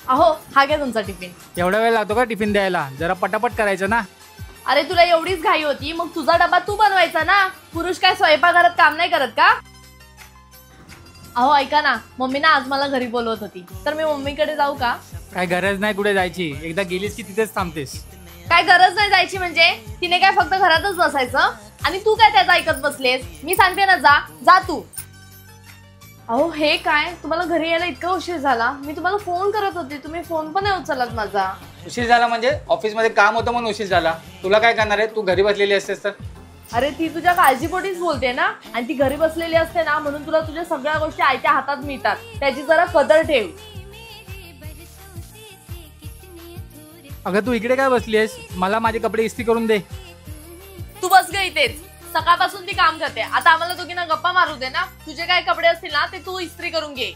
अहो हा घ्या तुमचा टिफिन। एवढा वेळ लागतो का टिफिन द्यायला? जरा पटापट करायचं ना। अरे तुला एवढीच घाई होती मग तुझा डबा तू बनवायचा ना। पुरुष काय स्वयंपाकघरात काम नाही करत का? अहो ऐका ना, मम्मी ना आज मला घरी बोलवत होती, तर मी मम्मीकडे जाऊ का? काय गरज नाही कुठे जायची, एकदा गेलीस की तिथेच थांबतेस। काय गरज नाही जायची म्हणजे? तिने काय फक्त घरातच बसायचं आणि तू काय त्याचं ऐकत बसलेस? मी सांगते ना जा जा तू। अहो हे काय, तुम्हाला घरी यायला इतका उशीर झाला? मी तुम्हाला फोन करत होते, तुम्ही फोन पण नाही उचलत माझा। उशीर झाला म्हणजे ऑफिस मध्ये काम होतं म्हणून उशीर झाला। तुला काय करणार आहे, तू घरी बसलेली असतेस तर? अरे ती तुझ्या काळजीपोटीच बोलते ना, आणि ती घरी बसलेली असते ना म्हणून तुला तुझ्या सगळ्या गोष्टी आयत्या हातात मिळतात, त्याची जरा कदर ठेव। अगं तू इकडे काय बसलीयस? मला माझे कपडे इस्त्री करून दे। तू बस ग इथेच, सकाळपासून ती काम करते, आता आम्हाला दोघींना गप्पा मारू दे ना। तुझे काय कपडे असतील ना ते तू इस्त्री करून घे।